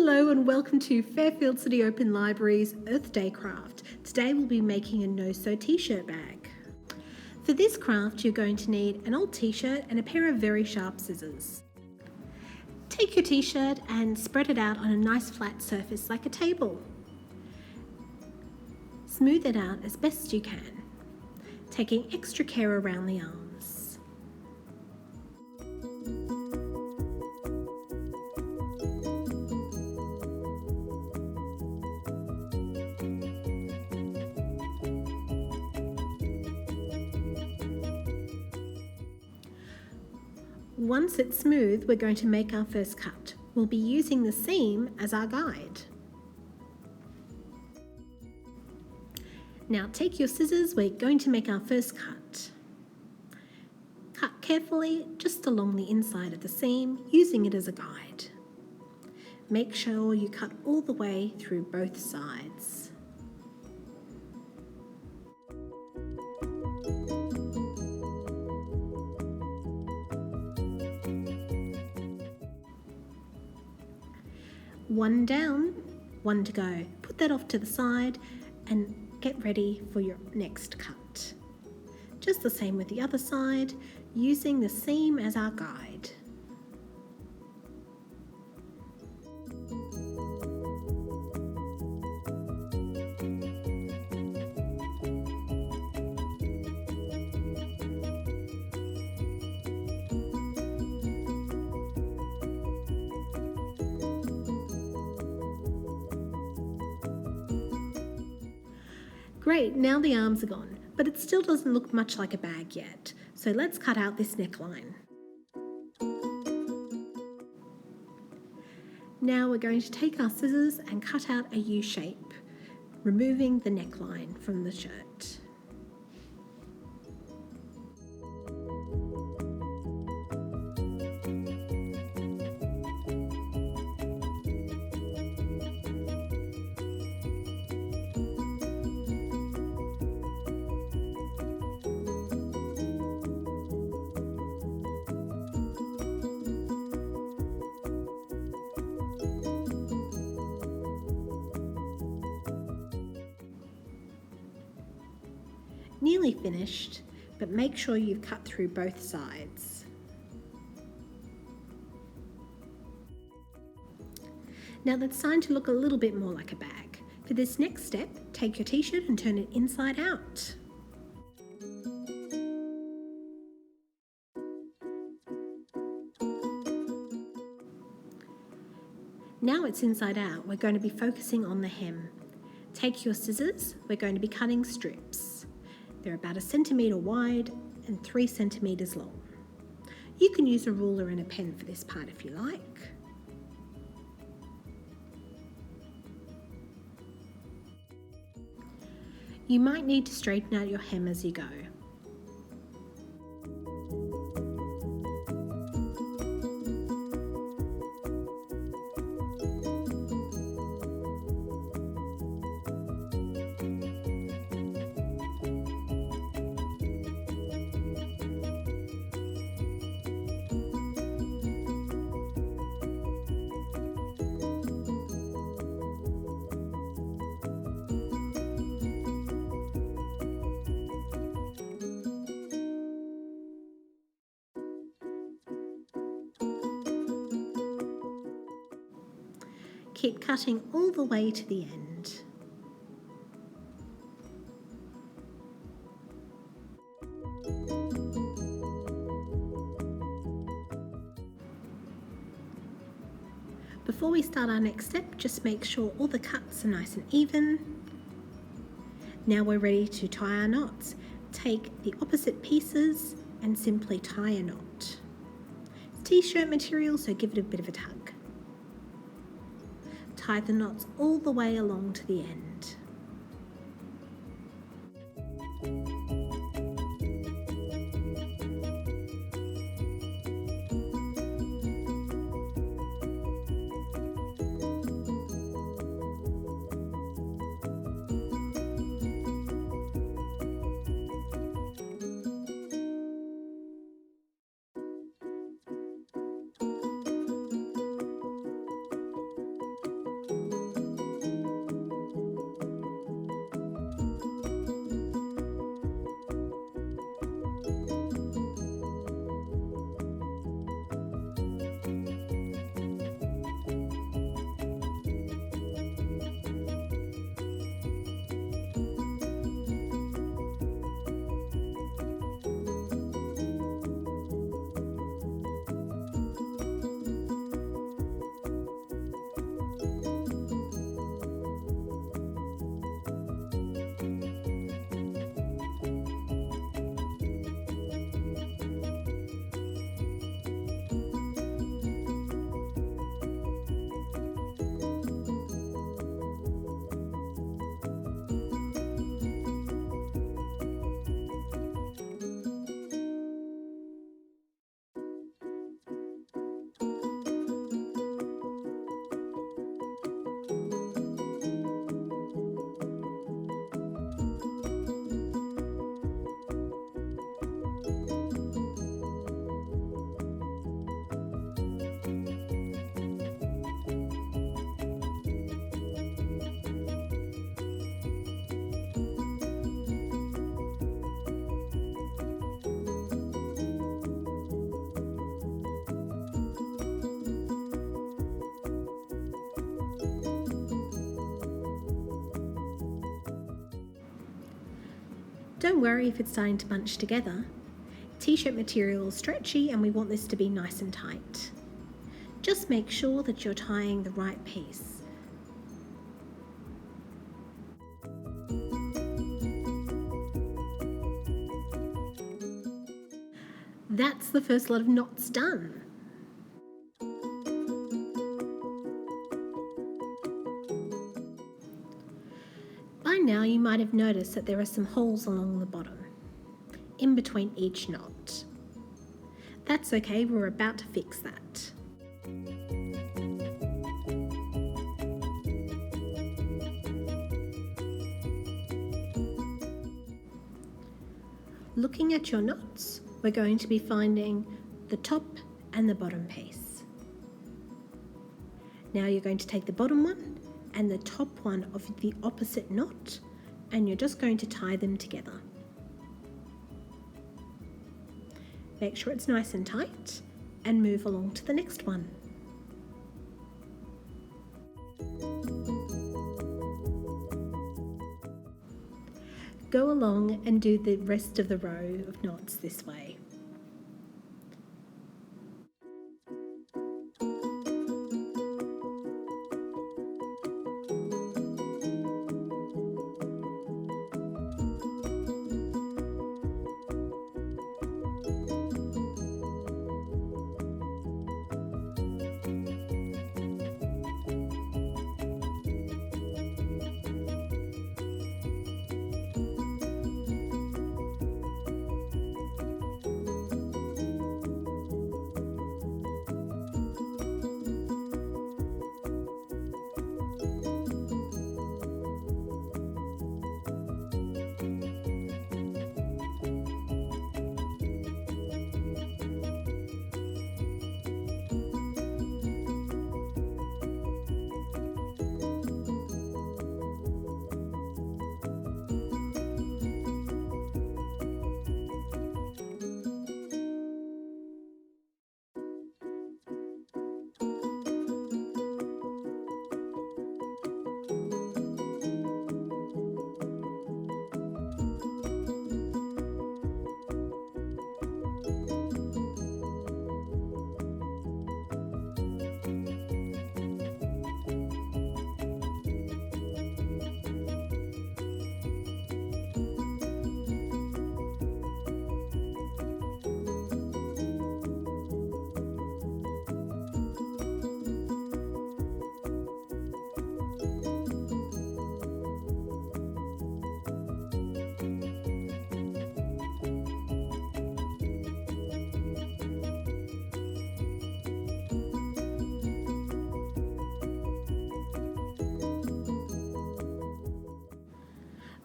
Hello and welcome to Fairfield City Open Library's Earth Day craft. Today we'll be making a no-sew t-shirt bag. For this craft you're going to need an old t-shirt and a pair of very sharp scissors. Take your t-shirt and spread it out on a nice flat surface like a table. Smooth it out as best you can, taking extra care around the arms. Once it's smooth, we're going to make our first cut. We'll be using the seam as our guide. Now take your scissors, we're going to make our first cut. Cut carefully just along the inside of the seam, using it as a guide. Make sure you cut all the way through both sides. One down, one to go. Put that off to the side and get ready for your next cut. Just the same with the other side, using the seam as our guide. Great, now the arms are gone, but it still doesn't look much like a bag yet. So let's cut out this neckline. Now we're going to take our scissors and cut out a U shape, removing the neckline from the shirt. Nearly finished, but make sure you've cut through both sides. Now that's starting to look a little bit more like a bag. For this next step, take your t-shirt and turn it inside out. Now it's inside out, we're going to be focusing on the hem. Take your scissors, we're going to be cutting strips. They're about 1 centimetre wide and 3 centimetres long. You can use a ruler and a pen for this part if you like. You might need to straighten out your hem as you go. Keep cutting all the way to the end. Before we start our next step, just make sure all the cuts are nice and even. Now we're ready to tie our knots. Take the opposite pieces and simply tie a knot. It's t-shirt material, so give it a bit of a tug. Tie the knots all the way along to the end. Don't worry if it's starting to bunch together. T-shirt material is stretchy and we want this to be nice and tight. Just make sure that you're tying the right piece. That's the first lot of knots done. By now you might have noticed that there are some holes along the bottom, in between each knot. That's okay, we're about to fix that. Looking at your knots, we're going to be finding the top and the bottom piece. Now you're going to take the bottom one and the top one of the opposite knot, and you're just going to tie them together. Make sure it's nice and tight and move along to the next one. Go along and do the rest of the row of knots this way.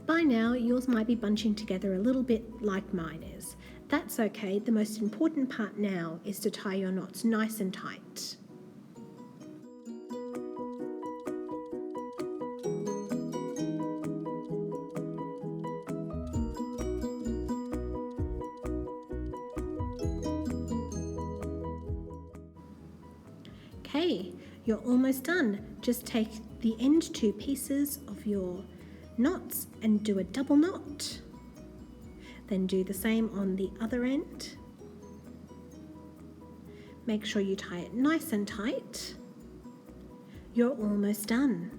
By now, yours might be bunching together a little bit like mine is. That's okay, the most important part now is to tie your knots nice and tight. Okay, you're almost done. Just take the end two pieces of your knots and do a double knot. Then do the same on the other end. Make sure you tie it nice and tight. You're almost done.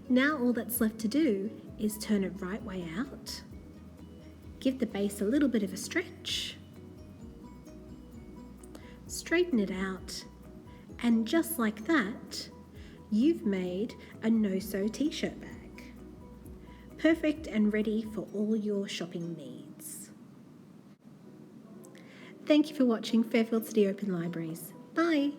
Now all that's left to do is turn it right way out. Give the base a little bit of a stretch. Straighten it out, and just like that, you've made a no-sew t-shirt bag. Perfect and ready for all your shopping needs. Thank you for watching Fairfield City Open Libraries. Bye!